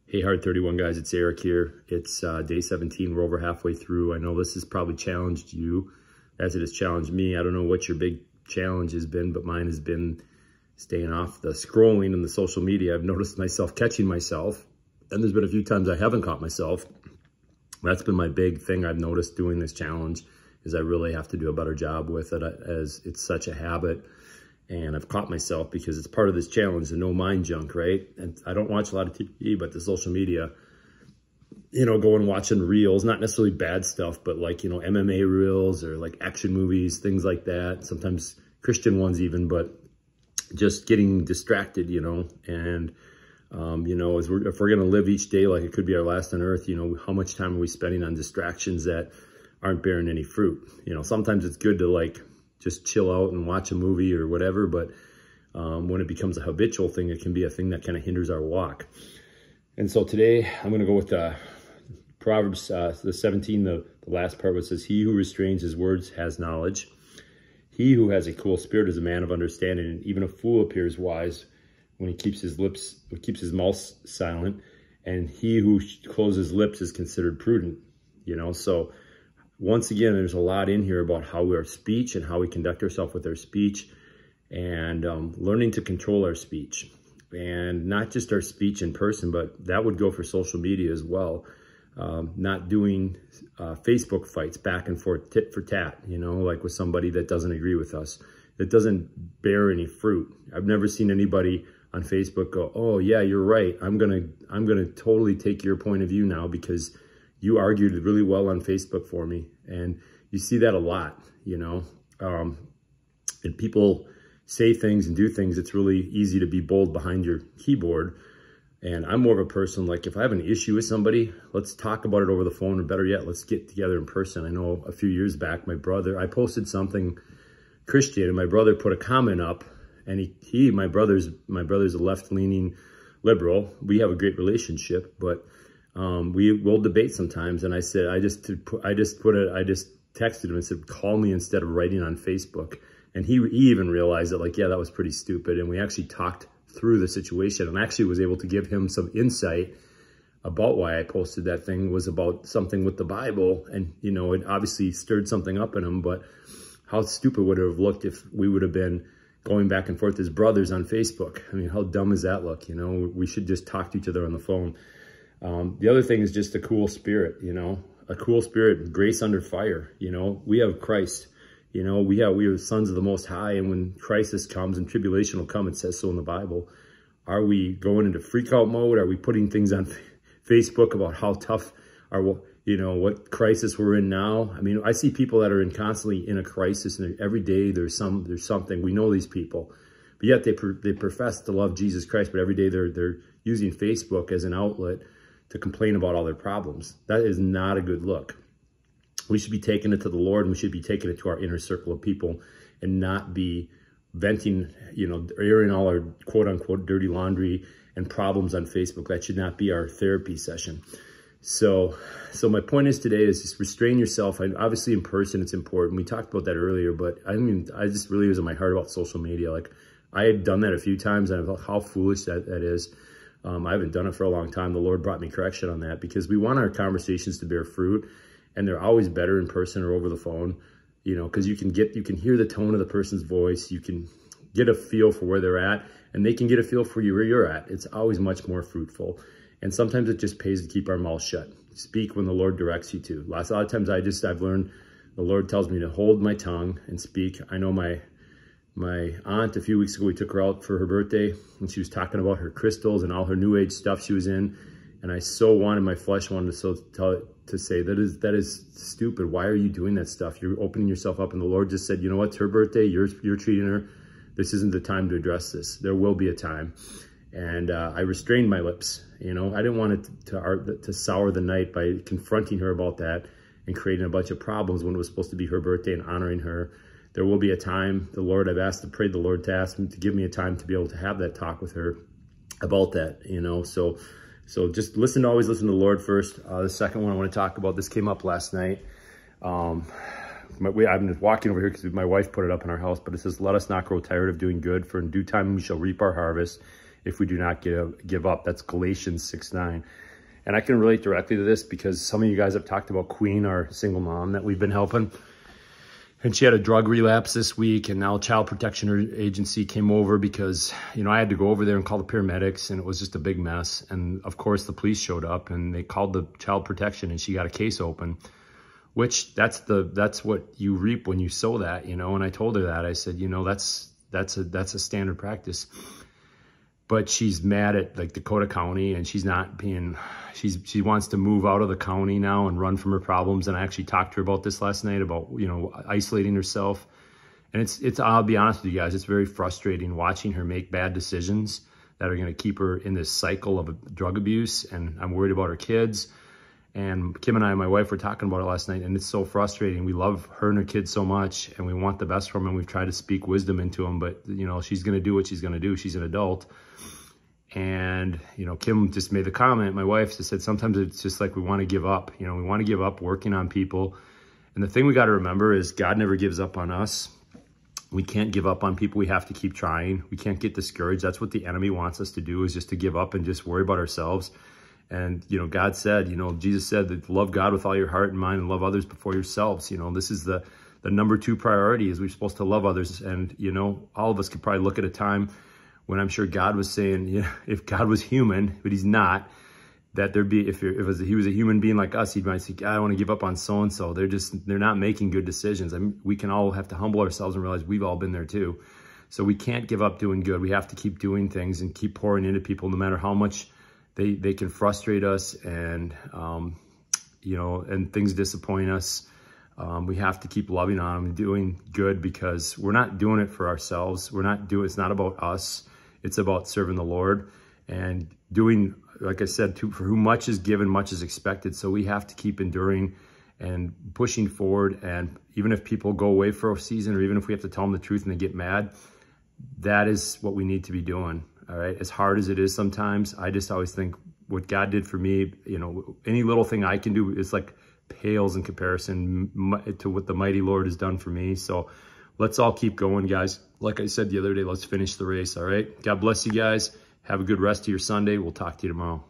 Hey, Hard 31 guys, it's Eric here. It's day 17. We're over halfway through. I know this has probably challenged you as it has challenged me. I don't know what your big challenge has been, but mine has been staying off the scrolling and the social media. I've noticed myself catching myself, and there's been a few times I haven't caught myself. That's been my big thing I've noticed doing this challenge, is I really have to do a better job with it, as it's such a habit. And I've caught myself because it's part of this challenge, the no mind junk, right? And I don't watch a lot of TV, but the social media, going watching reels, not necessarily bad stuff, but like, MMA reels or like action movies, things like that. Sometimes Christian ones even, but just getting distracted, and, if we're going to live each day like it could be our last on earth, how much time are we spending on distractions that aren't bearing any fruit? Sometimes it's good to just chill out and watch a movie or whatever. But when it becomes a habitual thing, it can be a thing that kind of hinders our walk. And so today I'm going to go with Proverbs the 17, the last part, which says, "He who restrains his words has knowledge. He who has a cool spirit is a man of understanding, and even a fool appears wise when he keeps his mouth silent. And he who closes lips is considered prudent." So once again, there's a lot in here about how our speech and how we conduct ourselves with our speech, and learning to control our speech. And not just our speech in person, but that would go for social media as well. Not doing Facebook fights back and forth, tit for tat, like with somebody that doesn't agree with us. That doesn't bear any fruit. I've never seen anybody on Facebook go, "Oh yeah, you're right. I'm gonna totally take your point of view now because you argued really well on Facebook for me." And you see that a lot, and people say things and do things. It's really easy to be bold behind your keyboard. And I'm more of a person, like, if I have an issue with somebody, let's talk about it over the phone, or better yet, let's get together in person. I know a few years back, I posted something Christian, and my brother put a comment up, and my brother's a left-leaning liberal. We have a great relationship, but we will debate sometimes. And I said, I just texted him and said, "Call me instead of writing on Facebook." And he even realized that, yeah, that was pretty stupid. And we actually talked through the situation, and actually was able to give him some insight about why I posted that thing was about something with the Bible. And, it obviously stirred something up in him, but how stupid would it have looked if we would have been going back and forth as brothers on Facebook? I mean, how dumb does that look? We should just talk to each other on the phone. The other thing is just a cool spirit, a cool spirit, grace under fire. We have Christ, we are sons of the Most High. And when crisis comes and tribulation will come, it says so in the Bible. Are we going into freak out mode? Are we putting things on Facebook about how tough what crisis we're in now? I mean, I see people that are constantly in a crisis, and every day there's something. We know these people, but yet they profess to love Jesus Christ, but every day they're using Facebook as an outlet to complain about all their problems. That is not a good look. We should be taking it to the Lord, and we should be taking it to our inner circle of people, and not be venting, airing all our quote unquote dirty laundry and problems on Facebook. That should not be our therapy session. So my point is today is just restrain yourself. Obviously in person, it's important. We talked about that earlier, but I just really was in my heart about social media. Like, I had done that a few times, and I thought how foolish that is. I haven't done it for a long time. The Lord brought me correction on that, because we want our conversations to bear fruit, and they're always better in person or over the phone, because you can hear the tone of the person's voice. You can get a feel for where they're at, and they can get a feel for you where you're at. It's always much more fruitful. And sometimes it just pays to keep our mouth shut. Speak when the Lord directs you to. A lot of times I've learned the Lord tells me to hold my tongue and speak. I know my aunt, a few weeks ago, we took her out for her birthday, and she was talking about her crystals and all her new age stuff she was in. And I my flesh wanted to say, that is stupid. Why are you doing that stuff? You're opening yourself up. And the Lord just said, you know what, it's her birthday. You're treating her. This isn't the time to address this. There will be a time. And I restrained my lips. I didn't want it to sour the night by confronting her about that and creating a bunch of problems when it was supposed to be her birthday and honoring her. There will be a time. I've asked to pray the Lord to ask him to give me a time to be able to have that talk with her about that, So just always listen to the Lord first. The second one I want to talk about, this came up last night. I've been walking over here because my wife put it up in our house, but it says, "Let us not grow tired of doing good, for in due time we shall reap our harvest, if we do not give up. That's Galatians 6:9. And I can relate directly to this because some of you guys have talked about Queen, our single mom that we've been helping. And she had a drug relapse this week, and now Child Protection Agency came over because, you know, I had to go over there and call the paramedics, and it was just a big mess. And of course the police showed up and they called the Child Protection, and she got a case open, which that's what you reap when you sow that, you know. And I told her that. I said, you know, that's a standard practice. But she's mad at like Dakota County, and she's not being, she wants to move out of the county now and run from her problems. And I actually talked to her about this last night about, you know, isolating herself. And it's, I'll be honest with you guys, it's very frustrating watching her make bad decisions that are going to keep her in this cycle of drug abuse. And I'm worried about her kids. And Kim and I, my wife, were talking about it last night, and it's so frustrating. We love her and her kids so much, and we want the best for them, and we've tried to speak wisdom into them, but, you know, she's going to do what she's going to do. She's an adult. And, you know, Kim just made the comment, my wife just said, sometimes it's just like we want to give up. You know, we want to give up working on people. And the thing we got to remember is God never gives up on us. We can't give up on people. We have to keep trying. We can't get discouraged. That's what the enemy wants us to do, is just to give up and just worry about ourselves. And, you know, God said, you know, Jesus said that love God with all your heart and mind and love others before yourselves. You know, this is the number 2 priority, is we're supposed to love others. And, you know, all of us could probably look at a time when I'm sure God was saying, you know, if God was human, but he's not, that there'd be, if he was a human being like us, he might say, I want to give up on so-and-so. They're not making good decisions. I mean, we can all have to humble ourselves and realize we've all been there too. So we can't give up doing good. We have to keep doing things and keep pouring into people, no matter how much they can frustrate us and, you know, and things disappoint us. We have to keep loving on them and doing good, because we're not doing it for ourselves. It's not about us. It's about serving the Lord and doing, like I said, for whom much is given, much is expected. So we have to keep enduring and pushing forward. And even if people go away for a season, or even if we have to tell them the truth and they get mad, that is what we need to be doing. All right. As hard as it is sometimes, I just always think what God did for me, you know, any little thing I can do is like pales in comparison to what the mighty Lord has done for me. So let's all keep going, guys. Like I said the other day, let's finish the race. All right. God bless you guys. Have a good rest of your Sunday. We'll talk to you tomorrow.